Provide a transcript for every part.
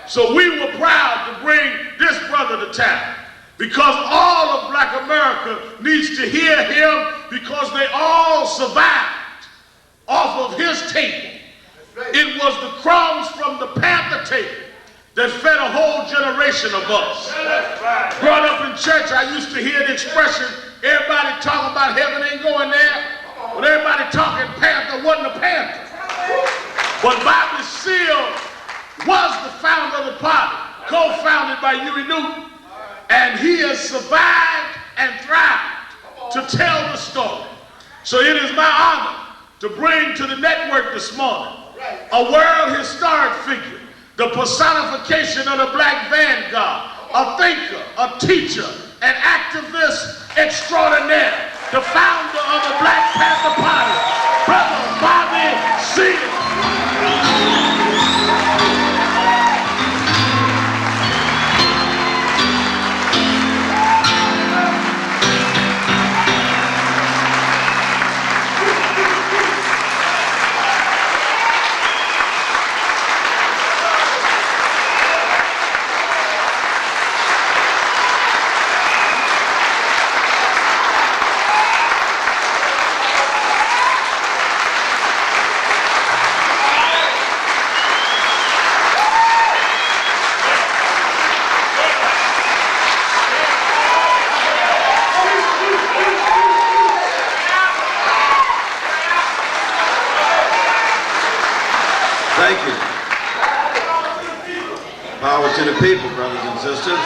So we were proud to bring this brother to town because all of Black America needs to hear him because they all survived off of his table. It was the crumbs from the Panther table that fed a whole generation of us. Growing up in church, I used to hear the expression, everybody talking about heaven ain't going there, but everybody talking Panther wasn't a Panther. But Bobby Seale was the founder of the party, co-founded by Huey Newton, and he has survived and thrived to tell the story. So it is my honor to bring to the network this morning a world historic figure, the personification of the Black vanguard, a thinker, a teacher, an activist extraordinaire, the founder of the Black Panther Party, Brother Bobby Seale. Thank you. Power to the people, brothers and sisters.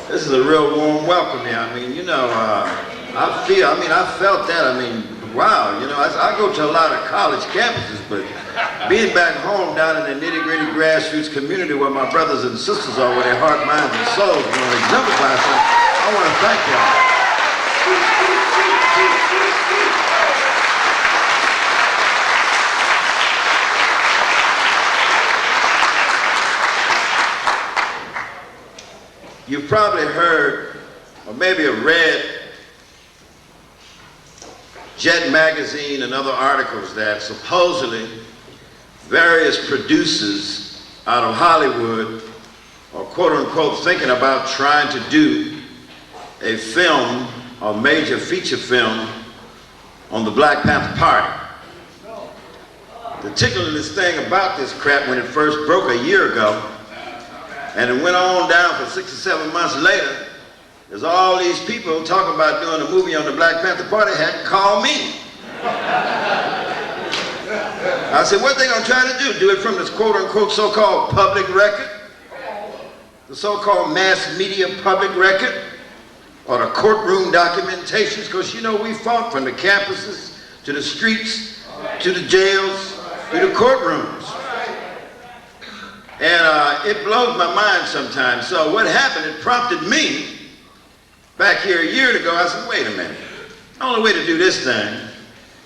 This is a real warm welcome here. I mean, you know, I felt that. I mean, wow, you know, I go to a lot of college campuses, but being back home down in the nitty-gritty grassroots community where my brothers and sisters are, where their heart, minds, and souls want to exemplify something, I want to thank y'all. You've probably heard, or maybe have read, Jet Magazine and other articles that supposedly various producers out of Hollywood are quote-unquote thinking about trying to do a film, a major feature film, on the Black Panther Party. The tickliest thing about this crap when it first broke a year ago, and it went on down for 6 or 7 months later, is all these people talking about doing a movie on the Black Panther Party had to call me. I said, what are they going to try to do? Do it from this quote-unquote so-called public record? The so-called mass media public record? Or the courtroom documentations? Because, you know, we fought from the campuses to the streets, to the jails, to the courtrooms. And it blows my mind sometimes. So what happened, it prompted me, back here a year ago, I said, wait a minute. The only way to do this thing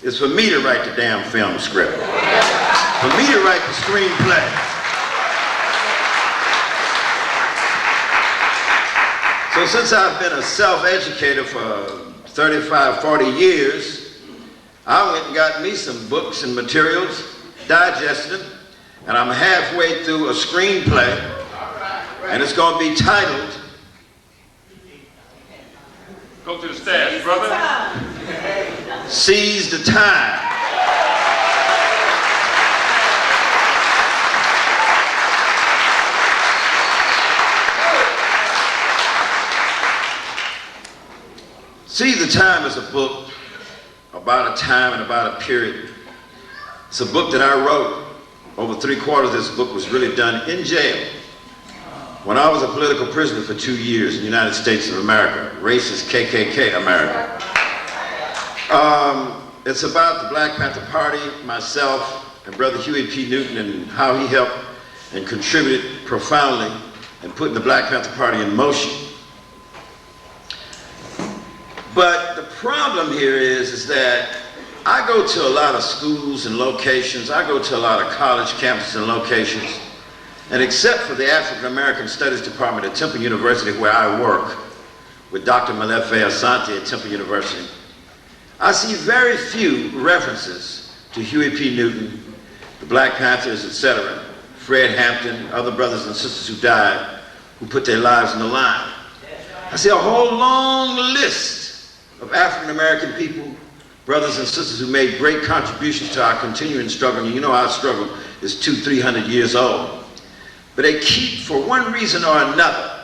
is for me to write the damn film script. For me to write the screenplay. So since I've been a self-educator for 35, 40 years, I went and got me some books and materials, digested them, and I'm halfway through a screenplay, and it's going to be titled... Go to the stash, brother. Seize the Time. Seize the Time is a book about a time and about a period. It's a book that I wrote. Over 3/4 of this book was really done in jail. When I was a political prisoner for 2 years in the United States of America, racist KKK America. It's about the Black Panther Party, myself, and Brother Huey P. Newton, and how he helped and contributed profoundly in putting the Black Panther Party in motion. But the problem here is that I go to a lot of schools and locations, I go to a lot of college campuses and locations, and except for the African American Studies Department at Temple University, where I work with Dr. Malefe Asante at Temple University, I see very few references to Huey P. Newton, the Black Panthers, etc., Fred Hampton, other brothers and sisters who died, who put their lives on the line. I see a whole long list of African American people, brothers and sisters who made great contributions to our continuing struggle. And you know our struggle is 200-300 years old. But they keep, for one reason or another,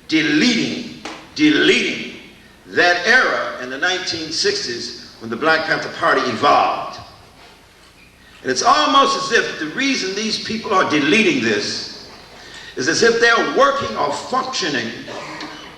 deleting that era in the 1960s when the Black Panther Party evolved. And it's almost as if the reason these people are deleting this is as if they're working or functioning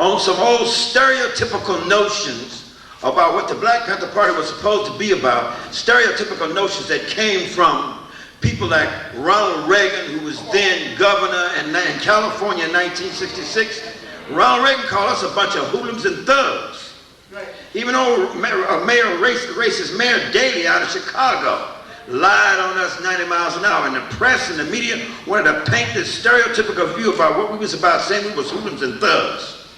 on some old stereotypical notions about what the Black Panther Party was supposed to be about, stereotypical notions that came from people like Ronald Reagan, who was then governor in California in 1966. Ronald Reagan called us a bunch of hoodlums and thugs. Even old racist Mayor Daley out of Chicago lied on us 90 miles an hour, and the press and the media wanted to paint this stereotypical view about what we was about, saying we was hoodlums and thugs.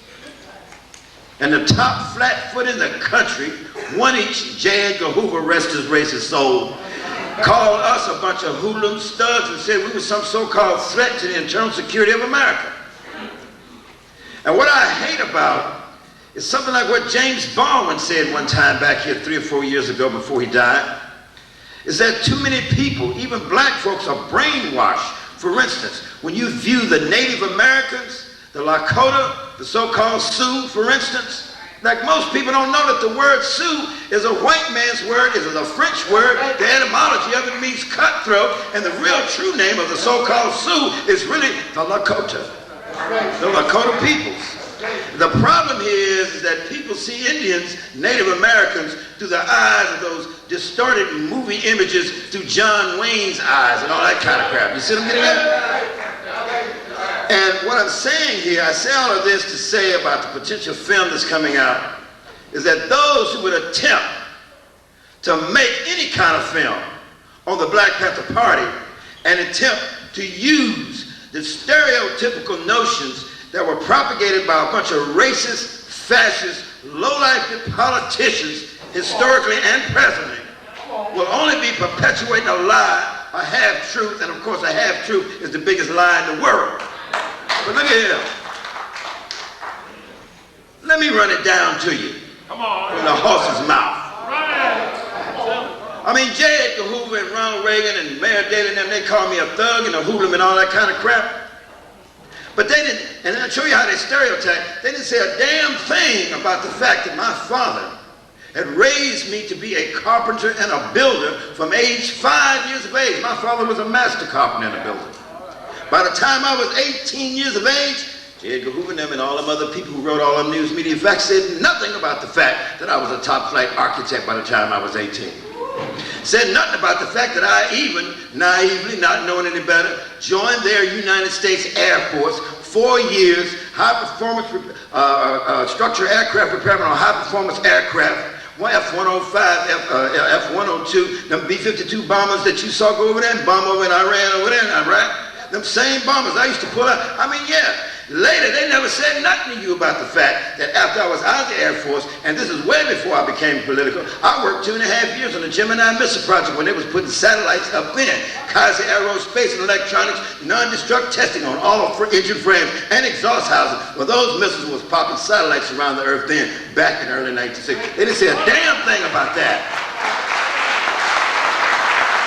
And the top flat foot in the country, one each, J. Edgar Hoover, rest his racist soul, called us a bunch of hoodlums, thugs, and said we were some so-called threat to the internal security of America. And what I hate about is something like what James Baldwin said one time back here 3 or 4 years ago before he died, is that too many people, even black folks, are brainwashed. For instance, when you view the Native Americans, the Lakota, the so-called Sioux, for instance, like most people don't know that the word Sioux is a white man's word, is a French word. The etymology of it means cutthroat, and the real true name of the so-called Sioux is really the Lakota, the Lakota peoples. The problem here is that people see Indians, Native Americans, through the eyes of those distorted movie images through John Wayne's eyes and all that kind of crap. You see what I'm getting at? And what I'm saying here, I say all of this to say about the potential film that's coming out, is that those who would attempt to make any kind of film on the Black Panther Party and attempt to use the stereotypical notions that were propagated by a bunch of racist, fascist, low-life politicians, historically and presently, will only be perpetuating a lie, a half-truth, and of course a half-truth is the biggest lie in the world. But look at here. Let me run it down to you. Come on. From the horse's mouth. Right. I mean, J. Edgar Hoover and Ronald Reagan and Mayor Daley and them, they called me a thug and a hoodlum and all that kind of crap. But they didn't, and I'll show you how they stereotype, they didn't say a damn thing about the fact that my father had raised me to be a carpenter and a builder from age 5 years of age. My father was a master carpenter and a builder. By the time I was 18 years of age, J. Edgar Hoover and them and all them other people who wrote all them news media facts said nothing about the fact that I was a top flight architect by the time I was 18. Said nothing about the fact that I even, naively, not knowing any better, joined their United States Air Force, 4 years, high-performance structure aircraft repairman on high-performance aircraft, F-105, F-102, them B-52 bombers that you saw go over there and bomb over in Iran over there, right? Them same bombers I used to pull out. I mean, yeah, later they never said nothing to you about the fact that after I was out of the Air Force, and this is way before I became political, I worked 2.5 years on the Gemini missile project when they was putting satellites up in Kaiser Aerospace and Electronics, non-destruct testing on all engine frames and exhaust houses. Well, those missiles was popping satellites around the earth then, back in the early 1960s. They didn't say a damn thing about that.